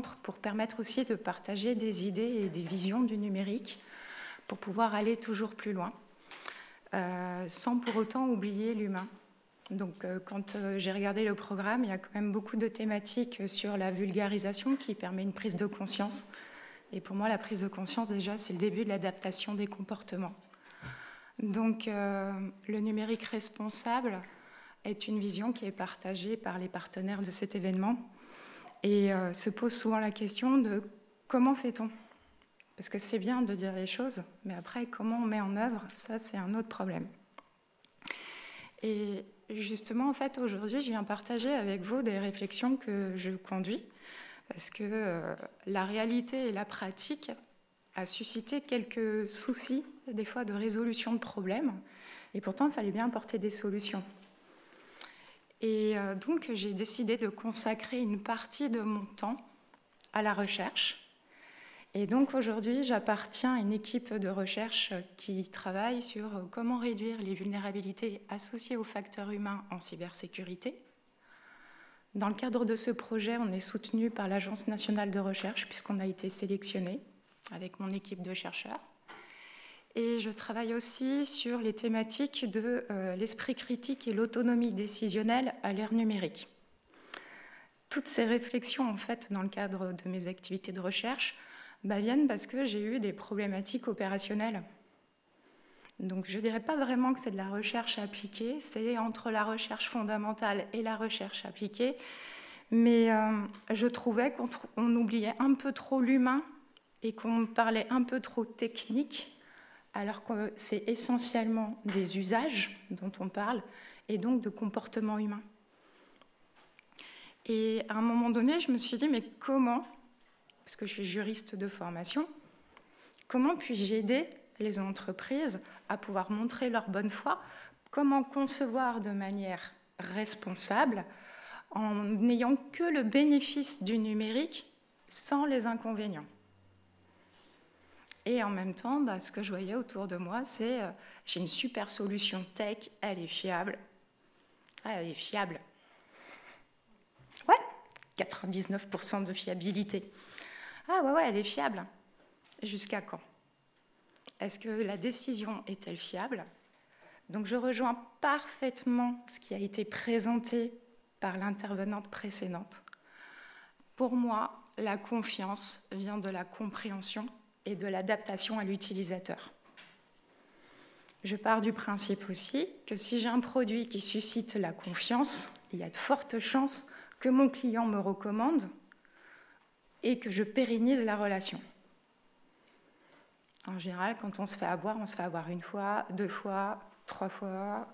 pour permettre aussi de partager des idées et des visions du numérique pour pouvoir aller toujours plus loin, sans pour autant oublier l'humain. Donc, quand j'ai regardé le programme, il y a quand même beaucoup de thématiques sur la vulgarisation qui permet une prise de conscience. Et pour moi, la prise de conscience, déjà, c'est le début de l'adaptation des comportements. Donc, le numérique responsable est une vision qui est partagée par les partenaires de cet événement et se pose souvent la question de comment fait-on ? Parce que c'est bien de dire les choses, mais après, comment on met en œuvre, ça, c'est un autre problème. Et justement, en fait, aujourd'hui, je viens partager avec vous des réflexions que je conduis, parce que la réalité et la pratique a suscité quelques soucis, des fois de résolution de problèmes, et pourtant, il fallait bien apporter des solutions. Et donc, j'ai décidé de consacrer une partie de mon temps à la recherche. Et donc, aujourd'hui, j'appartiens à une équipe de recherche qui travaille sur comment réduire les vulnérabilités associées aux facteurs humains en cybersécurité. Dans le cadre de ce projet, on est soutenu par l'Agence nationale de recherche, puisqu'on a été sélectionné avec mon équipe de chercheurs. Et je travaille aussi sur les thématiques de l'esprit critique et l'autonomie décisionnelle à l'ère numérique. Toutes ces réflexions, en fait, dans le cadre de mes activités de recherche, viennent parce que j'ai eu des problématiques opérationnelles. Donc je ne dirais pas vraiment que c'est de la recherche appliquée, c'est entre la recherche fondamentale et la recherche appliquée, mais je trouvais qu'on oubliait un peu trop l'humain et qu'on parlait un peu trop technique, alors que c'est essentiellement des usages dont on parle, et donc de comportement humain. Et à un moment donné, je me suis dit, mais comment, parce que je suis juriste de formation, comment puis-je aider les entreprises à pouvoir montrer leur bonne foi, comment concevoir de manière responsable, en n'ayant que le bénéfice du numérique sans les inconvénients. Et en même temps, ce que je voyais autour de moi, c'est j'ai une super solution tech, elle est fiable. Ah, elle est fiable. Ouais, 99% de fiabilité. Ah ouais, elle est fiable. Jusqu'à quand ? Est-ce que la décision est-elle fiable ? Donc je rejoins parfaitement ce qui a été présenté par l'intervenante précédente. Pour moi, la confiance vient de la compréhension et de l'adaptation à l'utilisateur. Je pars du principe aussi que si j'ai un produit qui suscite la confiance, il y a de fortes chances que mon client me recommande et que je pérennise la relation. En général, quand on se fait avoir une fois, 2 fois, 3 fois,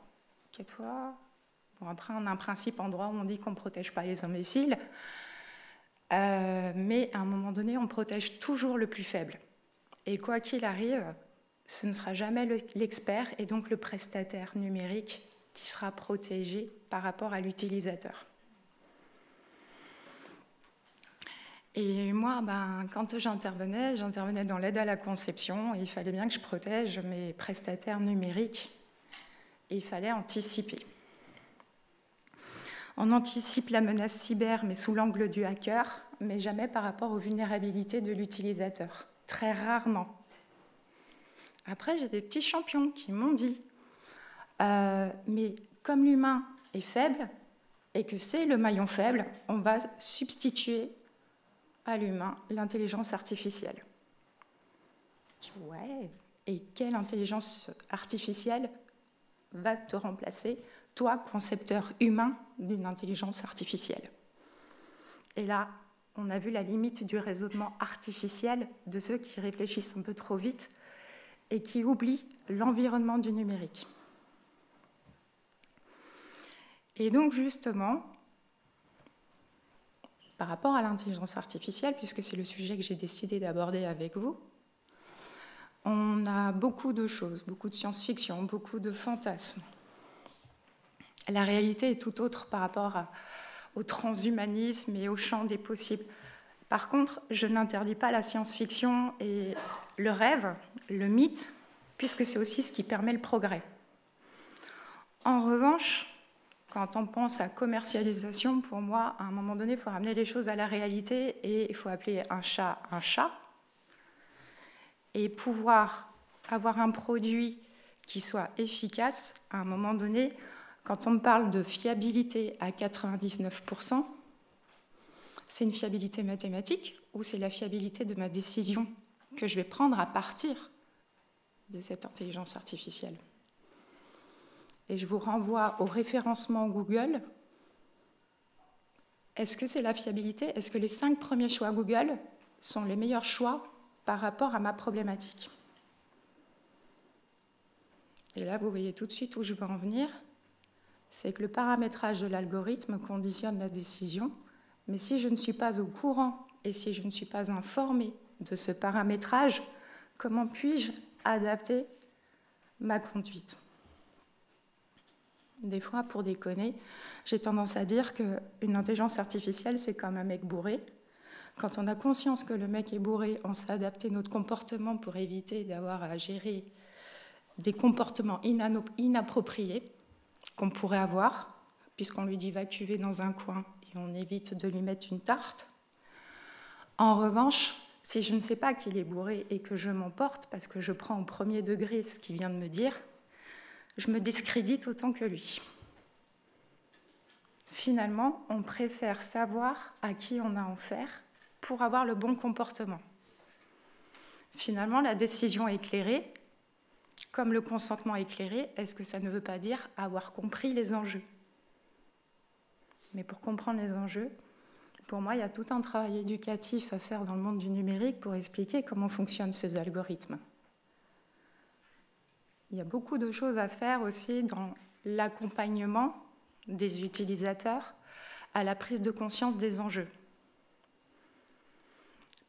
4 fois. Bon, après, on a un principe en droit où on dit qu'on ne protège pas les imbéciles, mais à un moment donné, on protège toujours le plus faible. Et quoi qu'il arrive, ce ne sera jamais l'expert et donc le prestataire numérique qui sera protégé par rapport à l'utilisateur. Et moi, quand j'intervenais dans l'aide à la conception, il fallait bien que je protège mes prestataires numériques et il fallait anticiper. On anticipe la menace cyber, mais sous l'angle du hacker, mais jamais par rapport aux vulnérabilités de l'utilisateur. Très rarement. Après, j'ai des petits champions qui m'ont dit mais comme l'humain est faible et que c'est le maillon faible, on va substituer à l'humain l'intelligence artificielle. Ouais, et quelle intelligence artificielle va te remplacer, toi, concepteur humain d'une intelligence artificielle? Et là, on a vu la limite du raisonnement artificiel de ceux qui réfléchissent un peu trop vite et qui oublient l'environnement du numérique. Et donc, justement, par rapport à l'intelligence artificielle, puisque c'est le sujet que j'ai décidé d'aborder avec vous, on a beaucoup de choses, beaucoup de science-fiction, beaucoup de fantasmes. La réalité est tout autre par rapport au transhumanisme et au champ des possibles. Par contre, je n'interdis pas la science-fiction et le rêve, le mythe, puisque c'est aussi ce qui permet le progrès. En revanche, Quand on pense à commercialisation, pour moi, à un moment donné, il faut ramener les choses à la réalité et il faut appeler un chat et pouvoir avoir un produit qui soit efficace. À un moment donné, quand on me parle de fiabilité à 99%, c'est une fiabilité mathématique ou c'est la fiabilité de ma décision que je vais prendre à partir de cette intelligence artificielle. Et je vous renvoie au référencement Google. Est-ce que c'est la fiabilité? Est-ce que les 5 premiers choix Google sont les meilleurs choix par rapport à ma problématique? Et là, vous voyez tout de suite où je veux en venir. C'est que le paramétrage de l'algorithme conditionne la décision. Mais si je ne suis pas au courant et si je ne suis pas informée de ce paramétrage, comment puis-je adapter ma conduite? Des fois, pour déconner, j'ai tendance à dire qu'une intelligence artificielle, c'est comme un mec bourré. Quand on a conscience que le mec est bourré, on sait adapter notre comportement pour éviter d'avoir à gérer des comportements inappropriés qu'on pourrait avoir, puisqu'on lui dit va cuver dans un coin et on évite de lui mettre une tarte. En revanche, si je ne sais pas qu'il est bourré et que je m'emporte parce que je prends au premier degré ce qu'il vient de me dire, je me discrédite autant que lui. Finalement, on préfère savoir à qui on a affaire pour avoir le bon comportement. Finalement, la décision éclairée, comme le consentement éclairé, est-ce que ça ne veut pas dire avoir compris les enjeux? Mais pour comprendre les enjeux, pour moi, il y a tout un travail éducatif à faire dans le monde du numérique pour expliquer comment fonctionnent ces algorithmes. Il y a beaucoup de choses à faire aussi dans l'accompagnement des utilisateurs à la prise de conscience des enjeux.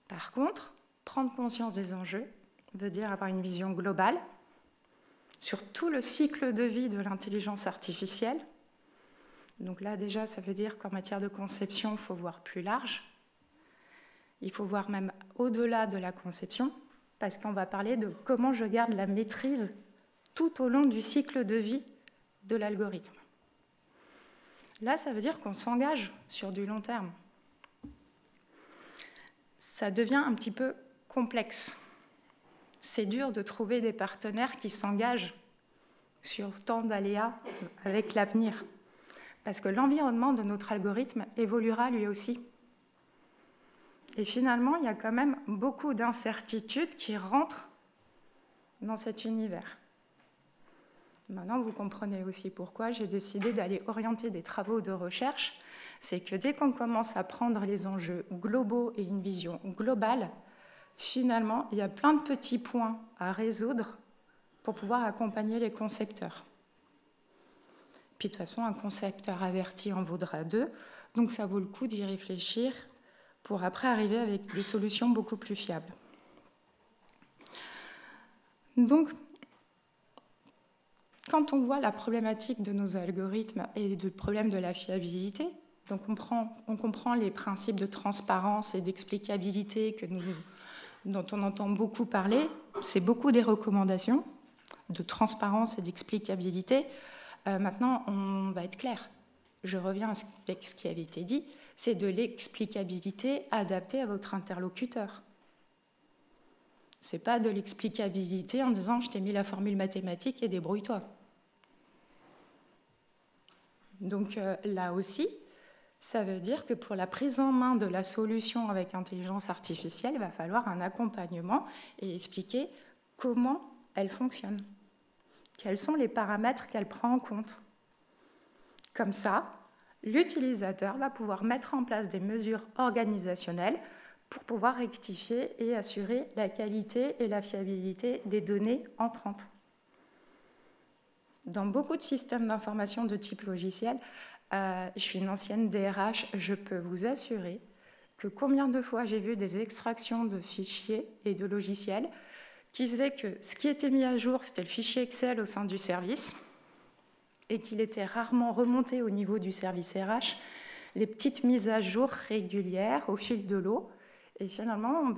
Par contre, prendre conscience des enjeux veut dire avoir une vision globale sur tout le cycle de vie de l'intelligence artificielle. Donc là, déjà, ça veut dire qu'en matière de conception, il faut voir plus large. Il faut voir même au-delà de la conception, parce qu'on va parler de comment je garde la maîtrise tout au long du cycle de vie de l'algorithme. Là, ça veut dire qu'on s'engage sur du long terme. Ça devient un petit peu complexe. C'est dur de trouver des partenaires qui s'engagent sur tant d'aléas avec l'avenir. Parce que l'environnement de notre algorithme évoluera lui aussi. Et finalement, il y a quand même beaucoup d'incertitudes qui rentrent dans cet univers. Maintenant, vous comprenez aussi pourquoi j'ai décidé d'aller orienter des travaux de recherche. C'est que dès qu'on commence à prendre les enjeux globaux et une vision globale, finalement, il y a plein de petits points à résoudre pour pouvoir accompagner les concepteurs. Puis de toute façon, un concepteur averti en vaudra 2, donc ça vaut le coup d'y réfléchir pour après arriver avec des solutions beaucoup plus fiables. Donc, quand on voit la problématique de nos algorithmes et le problème de la fiabilité, donc on comprend les principes de transparence et d'explicabilité dont on entend beaucoup parler, c'est beaucoup des recommandations de transparence et d'explicabilité. Maintenant, on va être clair. Je reviens avec ce qui avait été dit, c'est de l'explicabilité adaptée à votre interlocuteur. Ce n'est pas de l'explicabilité en disant « je t'ai mis la formule mathématique et débrouille-toi ». Donc là aussi, ça veut dire que pour la prise en main de la solution avec intelligence artificielle, il va falloir un accompagnement et expliquer comment elle fonctionne. Quels sont les paramètres qu'elle prend en compte? Comme ça, l'utilisateur va pouvoir mettre en place des mesures organisationnelles pour pouvoir rectifier et assurer la qualité et la fiabilité des données entrantes. Dans beaucoup de systèmes d'information de type logiciel, je suis une ancienne DRH, je peux vous assurer que combien de fois j'ai vu des extractions de fichiers et de logiciels qui faisaient que ce qui était mis à jour, c'était le fichier Excel au sein du service et qu'il était rarement remonté au niveau du service RH, les petites mises à jour régulières au fil de l'eau. Et finalement,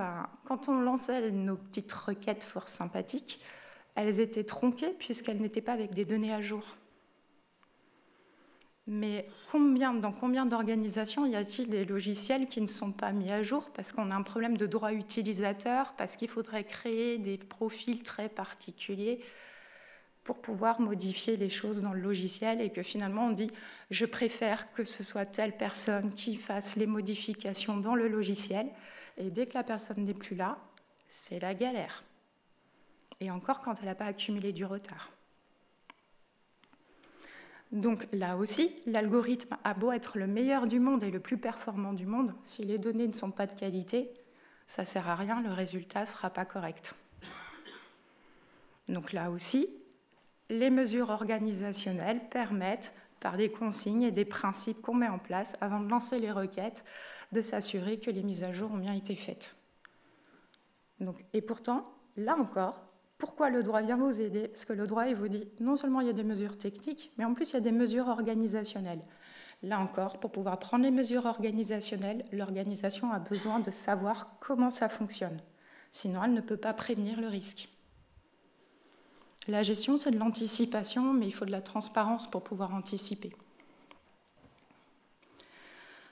quand on lançait nos petites requêtes fort sympathiques, elles étaient tronquées puisqu'elles n'étaient pas avec des données à jour. Mais dans combien d'organisations y a-t-il des logiciels qui ne sont pas mis à jour parce qu'on a un problème de droit utilisateur, parce qu'il faudrait créer des profils très particuliers pour pouvoir modifier les choses dans le logiciel et que finalement on dit « je préfère que ce soit telle personne qui fasse les modifications dans le logiciel » et dès que la personne n'est plus là, c'est la galère. Et encore quand elle n'a pas accumulé du retard. Donc là aussi, l'algorithme a beau être le meilleur du monde et le plus performant du monde, si les données ne sont pas de qualité, ça ne sert à rien, le résultat ne sera pas correct. Donc là aussi, les mesures organisationnelles permettent, par des consignes et des principes qu'on met en place avant de lancer les requêtes, de s'assurer que les mises à jour ont bien été faites. Donc, et pourtant, là encore, pourquoi le droit vient vous aider? Parce que le droit, il vous dit, non seulement il y a des mesures techniques, mais en plus il y a des mesures organisationnelles. Là encore, pour pouvoir prendre les mesures organisationnelles, l'organisation a besoin de savoir comment ça fonctionne. Sinon, elle ne peut pas prévenir le risque. La gestion, c'est de l'anticipation, mais il faut de la transparence pour pouvoir anticiper.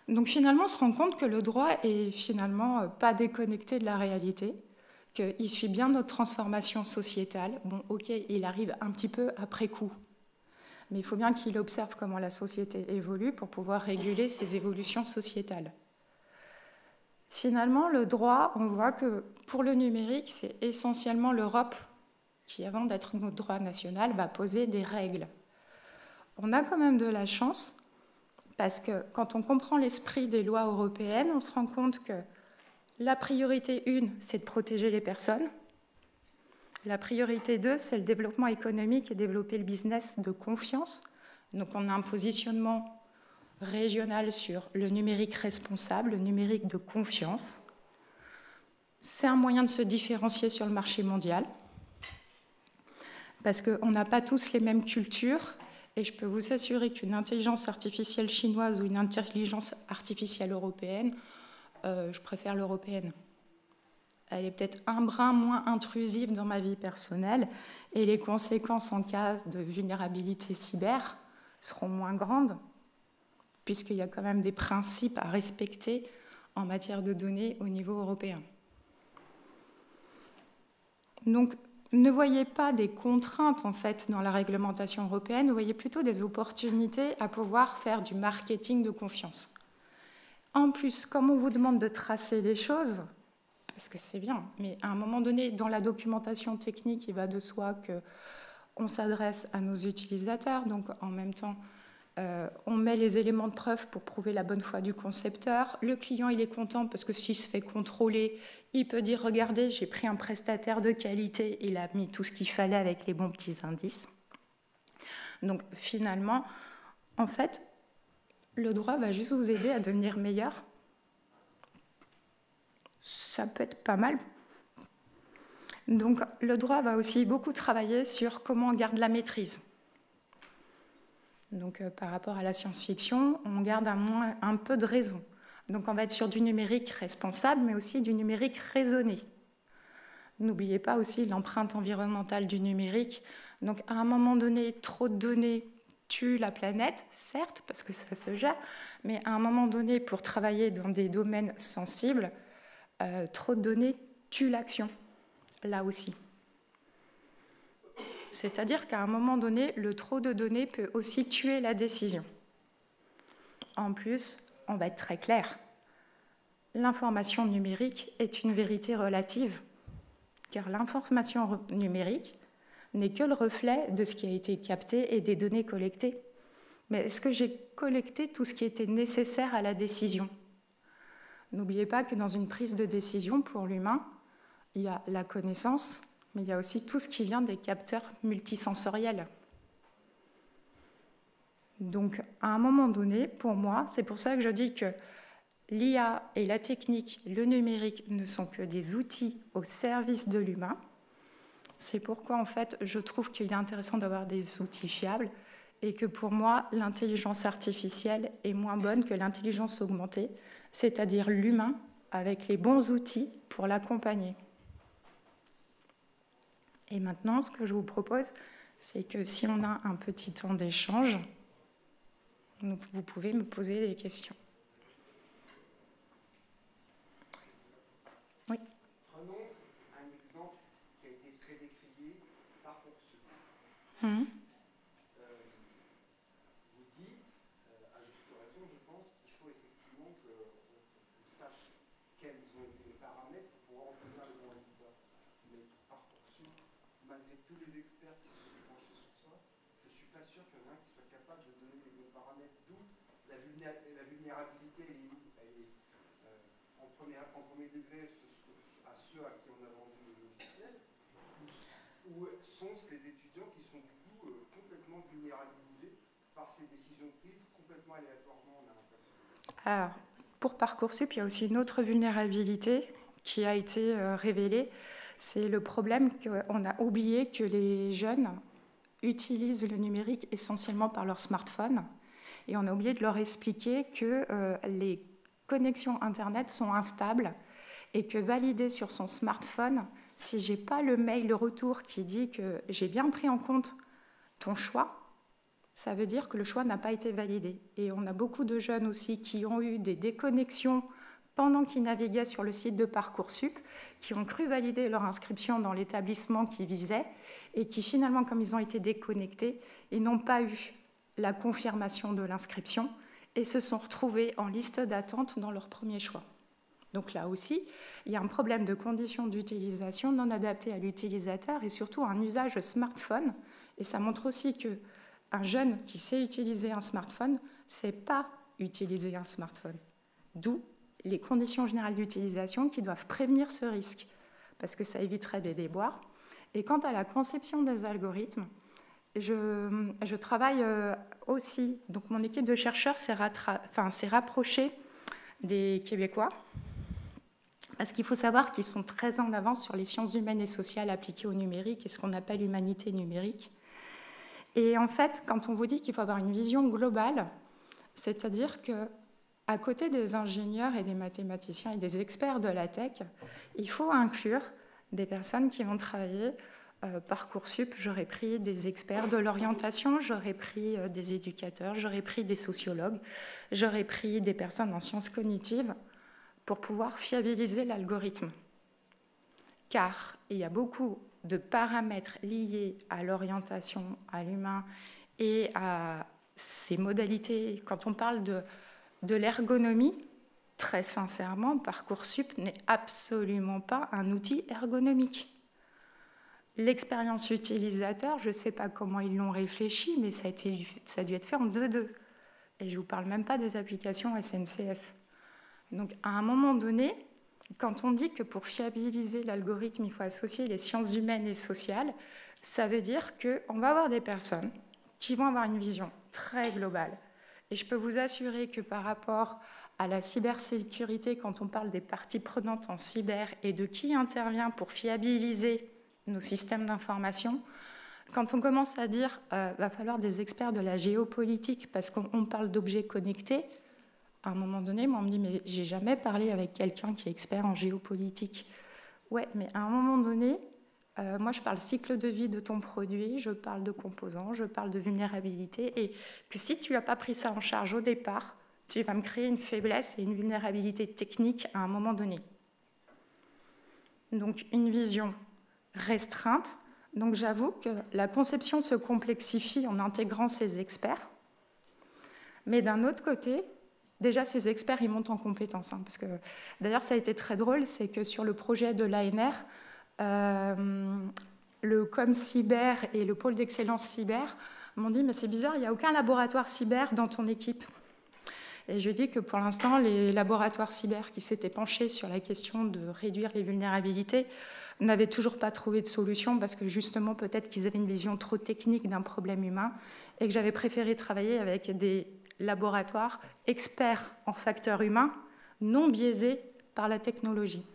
Donc finalement, on se rend compte que le droit est finalement pas déconnecté de la réalité, qu'il suit bien notre transformation sociétale. Bon, ok, il arrive un petit peu après coup, mais il faut bien qu'il observe comment la société évolue pour pouvoir réguler ces évolutions sociétales. Finalement, le droit, on voit que pour le numérique, c'est essentiellement l'Europe qui, avant d'être notre droit national, va poser des règles. On a quand même de la chance, parce que quand on comprend l'esprit des lois européennes, on se rend compte que la priorité 1, c'est de protéger les personnes. La priorité 2, c'est le développement économique et développer le business de confiance. Donc on a un positionnement régional sur le numérique responsable, le numérique de confiance. C'est un moyen de se différencier sur le marché mondial, parce qu'on n'a pas tous les mêmes cultures, et je peux vous assurer qu'une intelligence artificielle chinoise ou une intelligence artificielle européenne, je préfère l'européenne. Elle est peut-être un brin moins intrusive dans ma vie personnelle, et les conséquences en cas de vulnérabilité cyber seront moins grandes, puisqu'il y a quand même des principes à respecter en matière de données au niveau européen. Donc, ne voyez pas des contraintes en fait dans la réglementation européenne, vous voyez plutôt des opportunités à pouvoir faire du marketing de confiance. En plus, comme on vous demande de tracer les choses, parce que c'est bien, mais à un moment donné, dans la documentation technique, il va de soi qu'on s'adresse à nos utilisateurs, donc en même temps, on met les éléments de preuve pour prouver la bonne foi du concepteur. Le client, il est content parce que s'il se fait contrôler, il peut dire « Regardez, j'ai pris un prestataire de qualité, il a mis tout ce qu'il fallait avec les bons petits indices. » Donc finalement, en fait, le droit va juste vous aider à devenir meilleur. Ça peut être pas mal. Donc le droit va aussi beaucoup travailler sur comment on garde la maîtrise. Donc, par rapport à la science-fiction, on garde un peu de raison. Donc, on va être sur du numérique responsable, mais aussi du numérique raisonné. N'oubliez pas aussi l'empreinte environnementale du numérique. Donc, à un moment donné, trop de données tuent la planète, certes, parce que ça se gère, mais à un moment donné, pour travailler dans des domaines sensibles, trop de données tuent l'action, là aussi. C'est-à-dire qu'à un moment donné, le trop de données peut aussi tuer la décision. En plus, on va être très clair. L'information numérique est une vérité relative, car l'information numérique n'est que le reflet de ce qui a été capté et des données collectées. Mais est-ce que j'ai collecté tout ce qui était nécessaire à la décision? N'oubliez pas que dans une prise de décision, pour l'humain, il y a la connaissance, mais il y a aussi tout ce qui vient des capteurs multisensoriels. Donc, à un moment donné, pour moi, c'est pour ça que je dis que l'IA et la technique, le numérique, ne sont que des outils au service de l'humain. C'est pourquoi, en fait, je trouve qu'il est intéressant d'avoir des outils fiables et que pour moi, l'intelligence artificielle est moins bonne que l'intelligence augmentée, c'est-à-dire l'humain avec les bons outils pour l'accompagner. Et maintenant, ce que je vous propose, c'est que si on a un petit temps d'échange, Donc vous pouvez me poser des questions. Oui. Prenons un exemple qui a été très décrié, Parcoursup. Mmh. Vous dites, à juste raison, je pense, qu'il faut effectivement qu'on sache quels ont été les paramètres pour obtenir le bon résultat. Mais Parcoursup, malgré tous les experts qui se sont penchés sur ça, je ne suis pas sûr qu'il y en a un qui soit capable de donner les bons paramètres. D'où la vulnérabilité, elle est en premier degré à ceux à qui on a vendu le logiciel, ou sont les étudiants qui sont du coup complètement vulnérabilisés par ces décisions prises complètement aléatoirement, on a l'impression. Alors, pour Parcoursup, il y a aussi une autre vulnérabilité qui a été révélée. C'est le problème qu'on a oublié que les jeunes utilisent le numérique essentiellement par leur smartphone. Et on a oublié de leur expliquer que les connexions Internet sont instables et que valider sur son smartphone, si je n'ai pas le mail, le retour qui dit que j'ai bien pris en compte ton choix, ça veut dire que le choix n'a pas été validé. Et on a beaucoup de jeunes aussi qui ont eu des déconnexions pendant qu'ils naviguaient sur le site de Parcoursup, qui ont cru valider leur inscription dans l'établissement qu'ils visaient et qui finalement, comme ils ont été déconnectés, ils n'ont pas eu la confirmation de l'inscription et se sont retrouvés en liste d'attente dans leur premier choix. Donc là aussi, il y a un problème de conditions d'utilisation non adaptées à l'utilisateur et surtout un usage smartphone. Et ça montre aussi qu'un jeune qui sait utiliser un smartphone ne sait pas utiliser un smartphone. D'où les conditions générales d'utilisation qui doivent prévenir ce risque, parce que ça éviterait des déboires. Et quant à la conception des algorithmes, je travaille aussi. Donc mon équipe de chercheurs s'est rapprochée des Québécois, parce qu'il faut savoir qu'ils sont très en avance sur les sciences humaines et sociales appliquées au numérique et ce qu'on appelle l'humanité numérique. Et en fait, quand on vous dit qu'il faut avoir une vision globale, c'est-à-dire qu'à côté des ingénieurs et des mathématiciens et des experts de la tech, il faut inclure des personnes qui vont travailler Parcoursup. J'aurais pris des experts de l'orientation, j'aurais pris des éducateurs, j'aurais pris des sociologues, j'aurais pris des personnes en sciences cognitives, pour pouvoir fiabiliser l'algorithme. Car il y a beaucoup de paramètres liés à l'orientation, à l'humain et à ces modalités. Quand on parle de l'ergonomie, très sincèrement, Parcoursup n'est absolument pas un outil ergonomique. L'expérience utilisateur, je ne sais pas comment ils l'ont réfléchi, mais ça a dû être fait en 2-2. Et je ne vous parle même pas des applications SNCF. Donc, à un moment donné, quand on dit que pour fiabiliser l'algorithme, il faut associer les sciences humaines et sociales, ça veut dire qu'on va avoir des personnes qui vont avoir une vision très globale. Et je peux vous assurer que par rapport à la cybersécurité, quand on parle des parties prenantes en cyber et de qui intervient pour fiabiliser nos systèmes d'information, quand on commence à dire va falloir des experts de la géopolitique parce qu'on parle d'objets connectés, à un moment donné, moi, on me dit, mais j'ai jamais parlé avec quelqu'un qui est expert en géopolitique. Ouais, mais à un moment donné, moi, je parle cycle de vie de ton produit, je parle de composants, je parle de vulnérabilité, et que si tu n'as pas pris ça en charge au départ, tu vas me créer une faiblesse et une vulnérabilité technique à un moment donné. Donc, une vision restreinte. Donc, j'avoue que la conception se complexifie en intégrant ces experts. Mais d'un autre côté, déjà, ces experts, ils montent en compétences. Parce que, d'ailleurs, ça a été très drôle, c'est que sur le projet de l'ANR, le ComCyber et le pôle d'excellence cyber m'ont dit « mais c'est bizarre, il n'y a aucun laboratoire cyber dans ton équipe ». Et je dis que pour l'instant, les laboratoires cyber qui s'étaient penchés sur la question de réduire les vulnérabilités n'avaient toujours pas trouvé de solution parce que justement, peut-être qu'ils avaient une vision trop technique d'un problème humain et que j'avais préféré travailler avec des laboratoires experts en facteurs humains, non biaisés par la technologie.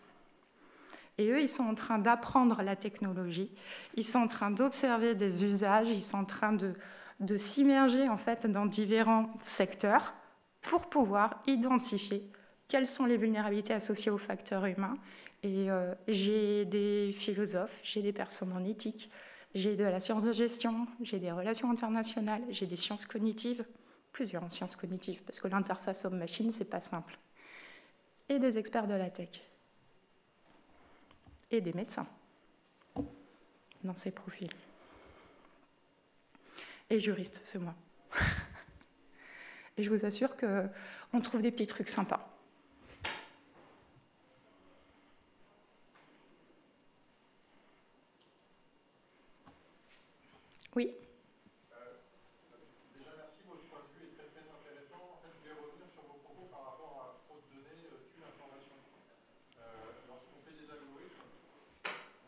Et eux, ils sont en train d'apprendre la technologie, ils sont en train d'observer des usages, ils sont en train de s'immerger en fait dans différents secteurs pour pouvoir identifier quelles sont les vulnérabilités associées aux facteurs humains. Et j'ai des philosophes, j'ai des personnes en éthique, j'ai de la science de gestion, j'ai des relations internationales, j'ai des sciences cognitives, plusieurs en sciences cognitives, parce que l'interface homme-machine, c'est pas simple. Et des experts de la tech. Et des médecins dans ces profils. Et juristes, c'est moi. Et je vous assure qu'on trouve des petits trucs sympas. Oui. Déjà, merci. Votre point de vue est très, très intéressant. En fait, je voulais revenir sur vos propos par rapport à trop de données tue l'information. Lorsqu'on fait des algorithmes,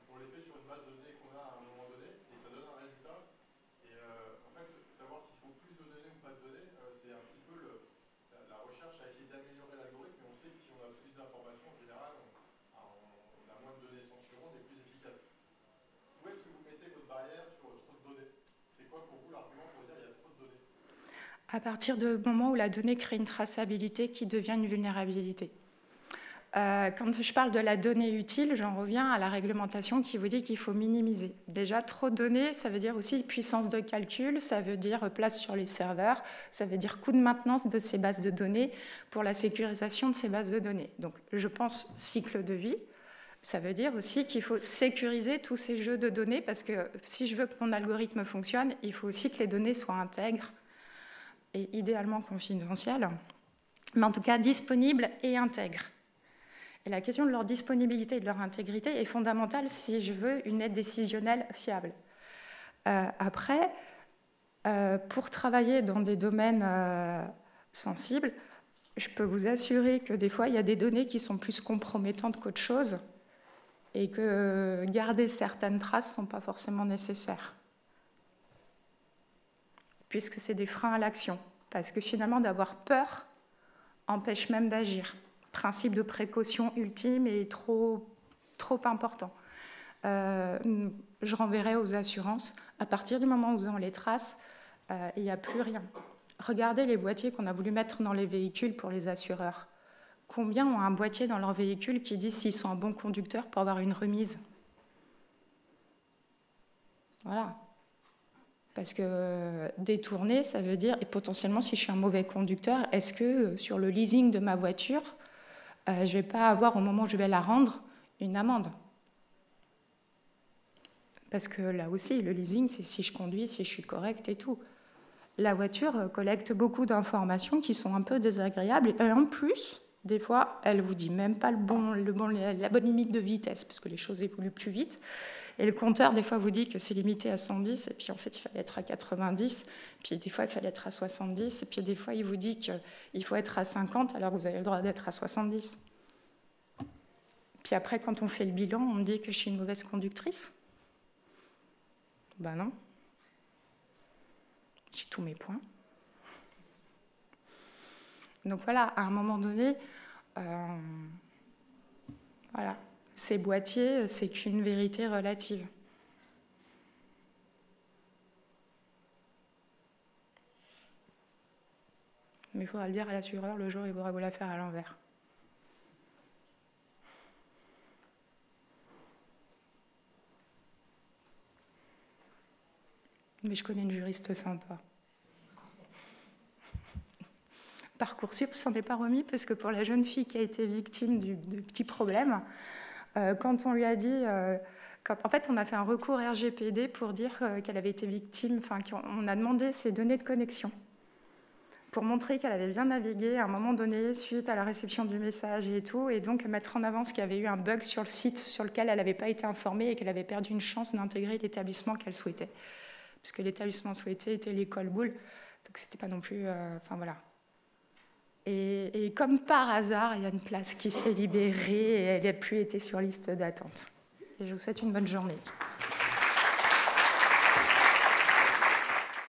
on les fait sur une base de données qu'on a à un moment donné, et ça donne un résultat. Et en fait, savoir s'il faut plus de données ou pas de données, c'est un petit peu la recherche à essayer d'améliorer l'algorithme. Mais on sait que si on a plus d'informations, en général, on a moins de données censurantes et plus efficaces. Où est-ce que vous mettez votre barrière sur trop de données? C'est quoi pour vous l'argument pour dire qu'il y a trop de données? À partir du moment où la donnée crée une traçabilité qui devient une vulnérabilité. Quand je parle de la donnée utile, j'en reviens à la réglementation qui vous dit qu'il faut minimiser. Déjà, trop de données, ça veut dire aussi puissance de calcul, ça veut dire place sur les serveurs, ça veut dire coût de maintenance de ces bases de données pour la sécurisation de ces bases de données. Donc, je pense cycle de vie. Ça veut dire aussi qu'il faut sécuriser tous ces jeux de données parce que si je veux que mon algorithme fonctionne, il faut aussi que les données soient intègres et idéalement confidentielles, mais en tout cas disponibles et intègres. Et la question de leur disponibilité et de leur intégrité est fondamentale si je veux une aide décisionnelle fiable. Après, pour travailler dans des domaines sensibles, je peux vous assurer que des fois, il y a des données qui sont plus compromettantes qu'autre chose et que garder certaines traces ne sont pas forcément nécessaires. Puisque c'est des freins à l'action. Parce que finalement, d'avoir peur empêche même d'agir. Principe de précaution ultime et trop important. Je renverrai aux assurances. À partir du moment où on les trace, il n'y a plus rien. Regardez les boîtiers qu'on a voulu mettre dans les véhicules pour les assureurs. Combien ont un boîtier dans leur véhicule qui dit s'ils sont un bon conducteur pour avoir une remise? Voilà. Parce que détourner, ça veut dire, et potentiellement si je suis un mauvais conducteur, est-ce que sur le leasing de ma voiture, je ne vais pas avoir, au moment où je vais la rendre, une amende? Parce que là aussi, le leasing, c'est si je conduis, si je suis correcte et tout. La voiture collecte beaucoup d'informations qui sont un peu désagréables. Et en plus, des fois, elle ne vous dit même pas la bonne limite de vitesse, parce que les choses évoluent plus vite. Et le compteur, des fois, vous dit que c'est limité à 110, et puis en fait, il fallait être à 90, puis des fois, il fallait être à 70, et puis des fois, il vous dit qu'il faut être à 50, alors vous avez le droit d'être à 70. Puis après, quand on fait le bilan, on me dit que je suis une mauvaise conductrice. Ben non. J'ai tous mes points. Donc voilà, à un moment donné, voilà, ces boîtiers, c'est qu'une vérité relative. Mais il faudra le dire à l'assureur le jour où il voudra vous la faire à l'envers. Mais je connais une juriste sympa. Parcoursup s'en est pas remis parce que pour la jeune fille qui a été victime du petit problème, quand on lui a dit, en fait on a fait un recours RGPD pour dire qu'elle avait été victime, enfin qu'on a demandé ses données de connexion pour montrer qu'elle avait bien navigué à un moment donné suite à la réception du message et tout, et donc mettre en avant qu'il y avait eu un bug sur le site sur lequel elle n'avait pas été informée et qu'elle avait perdu une chance d'intégrer l'établissement qu'elle souhaitait. Puisque l'établissement souhaité était l'école Boulle, donc c'était pas non plus... Enfin voilà. Et comme par hasard, il y a une place qui s'est libérée et elle n'a plus été sur liste d'attente. Et je vous souhaite une bonne journée.